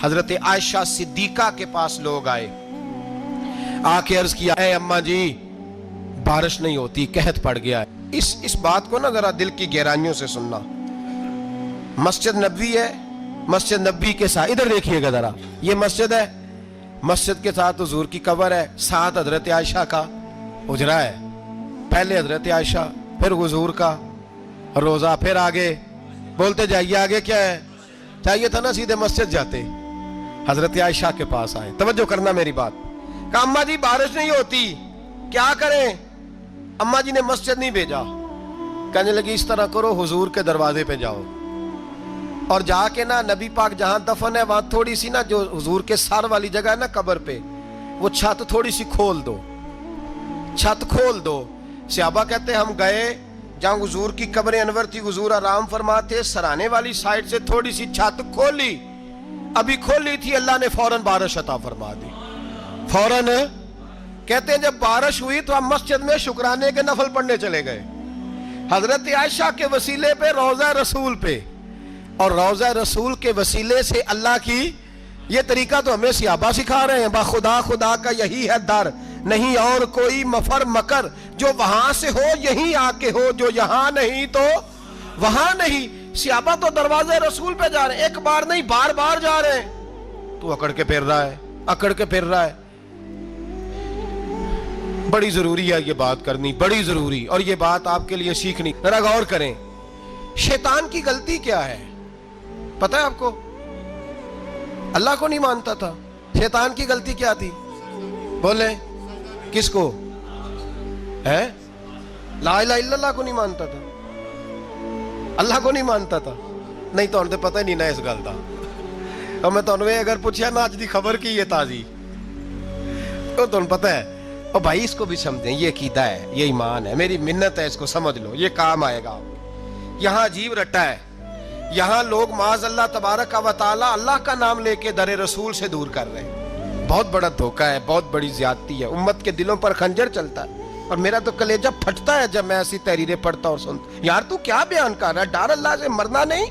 حضرت عائشہ صدیقہ کے پاس لوگ آئے, آکے عرض کیا اے اماں جی بارش نہیں ہوتی, قحط پڑ گیا ہے. اس بات کو نا ذرا دل کی گہرائیوں سے سننا. مسجد نبوی ہے, مسجد نبوی کے ساتھ ادھر دیکھیے گا ذرا, یہ مسجد ہے, مسجد کے ساتھ حضور کی قبر ہے, ساتھ حضرت عائشہ کا حجرہ ہے. پہلے حضرت عائشہ, پھر حضور کا روزہ, پھر آگے بولتے جائیے آگے کیا ہے. چاہیے تھا نا سیدھے مسجد جاتے, حضرت عائشہ کے پاس آئے. توجہ کرنا میری بات. کہا اماں جی بارش نہیں ہوتی, کیا کریں؟ اماں جی نے مسجد نہیں بھیجا, کہنے لگی اس طرح کرو حضور کے دروازے پہ جاؤ اور جا کے نا نبی پاک جہاں دفن ہے وہاں تھوڑی سی نا جو حضور کے سر والی جگہ ہے نا قبر پہ, وہ چھت تھوڑی سی کھول دو, چھت کھول دو. صحابہ کہتے ہم گئے جہاں حضور کی قبر انور تھی, حضور آرام فرماتے, سرانے والی سائڈ سے تھوڑی سی چھت کھولی, ابھی کھولی تھی اللہ نے فوراً بارش عطا فرما دی. فوراً کہتے ہیں جب بارش ہوئی تو ہم مسجد میں شکرانے کے نفل پڑھنے چلے گئے, حضرت عائشہ کے وسیلے پہ روضہ رسول پہ, اور روضہ رسول کے وسیلے سے اللہ کی یہ طریقہ تو ہمیں صحابہ سکھا رہے ہیں. با خدا خدا کا یہی ہے در, نہیں اور کوئی مفر مکر, جو وہاں سے ہو یہیں آ کے ہو, جو یہاں نہیں تو وہاں نہیں. صحابہ تو دروازے رسول پہ جا رہے ہیں, ایک بار نہیں بار بار جا رہے ہیں, تو اکڑ کے پھر رہا ہے, اکڑ کے پھر رہا ہے. بڑی ضروری ہے یہ بات کرنی, بڑی ضروری, اور یہ بات آپ کے لیے سیکھنی. ذرا غور کریں, شیطان کی غلطی کیا ہے پتہ ہے آپ کو؟ اللہ کو نہیں مانتا تھا. شیطان کی غلطی کیا تھی بولیں؟ کس کو ہے؟ لا الہ الا اللہ کو نہیں مانتا تھا, اللہ کو نہیں مانتا تھا. نہیں تو انہیں پتہ ہی نہیں نا اس گل دا. اور میں تو انہیں اگر پوچھا نا آج دی خبر کی یہ تازی, تو تمہیں پتہ ہے اور بھائی اس کو بھی سمجھیں, یہ عقیدہ ہے, یہ ایمان ہے, میری منت ہے, اس کو سمجھ لو, یہ کام آئے گا. یہاں عجیب رٹا ہے, یہاں لوگ معاذ اللہ تبارک و تعالی اللہ کا نام لے کے در رسول سے دور کر رہے ہیں. بہت بڑا دھوکہ ہے, بہت بڑی زیادتی ہے, امت کے دلوں پر خنجر چلتا ہے. اور میرا تو کلیجہ پھٹتا ہے جب میں ایسی تحریریں پڑھتا اور سنتا. یار تو کیا بیان کر رہا ہے؟ ڈر اللہ سے مرنا نہیں,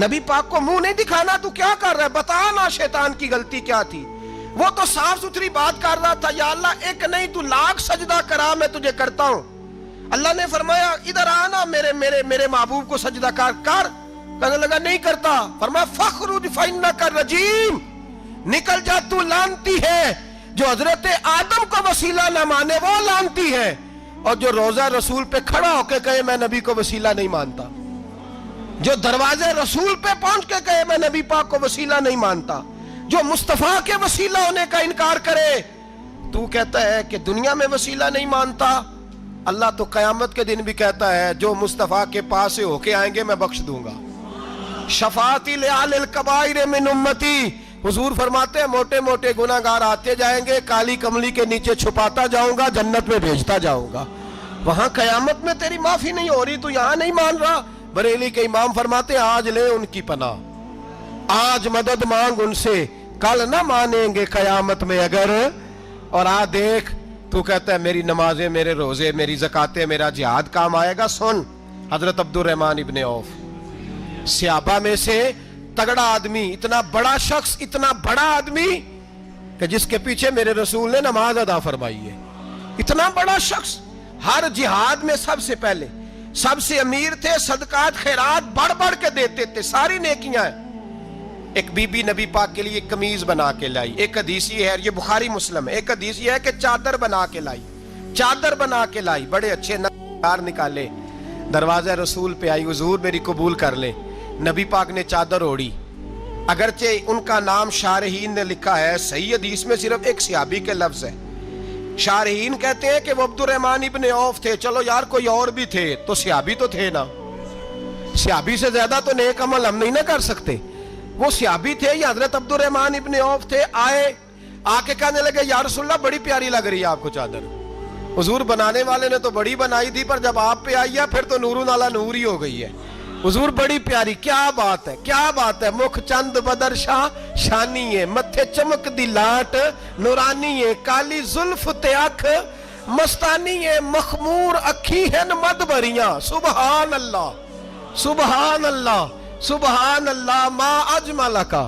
نبی پاک کو منہ نہیں دکھانا, تو کیا کر رہا ہے؟ بتا نا شیطان کی غلطی کیا تھی. وہ تو صاف ستھری بات کر رہا تھا, یا اللہ ایک نہیں تو لاکھ سجدہ کرا میں تجھے کرتا ہوں. اللہ نے فرمایا ادھر آنا, میرے محبوب کو سجدہ کر. کہنے لگا نہیں کرتا. فرمایا فخرج فإنک رجیم, نکل جا تو لعنتی ہے. جو حضرت آدم کو وسیلہ نہ مانے وہ لعنتی ہے, اور جو روضہ رسول پہ کھڑا ہو کے کہے میں نبی کو وسیلہ نہیں مانتا, جو دروازے رسول پہ پہنچ کے کہے میں نبی پاک کو وسیلہ نہیں مانتا, جو مصطفیٰ کے وسیلہ ہونے کا انکار کرے. تو کہتا ہے کہ دنیا میں وسیلہ نہیں مانتا, اللہ تو قیامت کے دن بھی کہتا ہے جو مصطفیٰ کے پاس سے ہو کے آئیں گے میں بخش دوں گا. شفاعتی لآل الکبائر من امتی, حضور فرماتے ہیں موٹے موٹے گناہگار آتے جائیں گے, کالی کملی کے نیچے چھپاتا جاؤں گا, جنت میں بھیجتا جاؤں گا. وہاں قیامت میں تیری معافی نہیں ہو رہی, تو یہاں نہیں مان رہا. بریلی کے امام فرماتے ہیں آج لے ان کی پناہ, آج مدد مانگ ان سے, کل نہ مانیں گے قیامت میں اگر. اور دیکھ تو کہتا ہے میری نمازیں, میرے روزے, میری زکاتیں, میرا جہاد کام آئے گا. سن, حضرت عبد الرحمن ابن عوف صحابہ میں سے تگڑا آدمی, اتنا بڑا شخص, اتنا بڑا آدمی کہ جس کے پیچھے میرے رسول نے نماز ادا فرمائی ہے. اتنا بڑا شخص, ہر جہاد میں سب سے پہلے, سب سے امیر تھے, صدقات خیرات بڑھ بڑھ کے دیتے تھے, ساری نیکیاں ہیں. ایک بی بی نبی پاک کے لیے قمیض بنا کے لائی. ایک حدیث یہ ہے, یہ بخاری مسلم ہے, ایک حدیث یہ ہے کہ چادر بنا کے لائی, چادر بنا کے لائی, بڑے اچھے نقار نکالے, دروازہ رسول پہ آئی, حضور میری قبول کر لے. نبی پاک نے چادر اوڑی, اگرچہ ان کا نام شارحین نے لکھا ہے, صحیح حدیث میں صرف ایک صحابی کے لفظ ہے. شارحین کہتے ہیں کہ وہ عبد الرحمن ابن عوف تھے. چلو یار کوئی اور بھی تھے تو صحابی تو تھے نا, صحابی سے زیادہ تو نیک عمل ہم نہیں نہ کر سکتے. وہ صحابی تھے یا حضرت عبد الرحمن ابن عوف تھے. آئے, آ کے کہنے لگے یا رسول اللہ بڑی پیاری لگ رہی ہے آپ کو چادر. حضور بنانے والے نے تو بڑی بنائی تھی, پر جب آپ پہ آئی ہے پھر تو نورون علی نور ہی ہو گئی ہے. حضور بڑی پیاری, کیا بات ہے, کیا بات ہے. مکھ چند بدر شاہ شانی ہے, متھے چمک دی لاٹ نورانی ہے, کالی زلف تے اکھ مستانی ہے, مخمور اکھی ہیں مد بریاں. سبحان اللہ, سبحان اللہ, سبحان اللہ. ما اجمل کا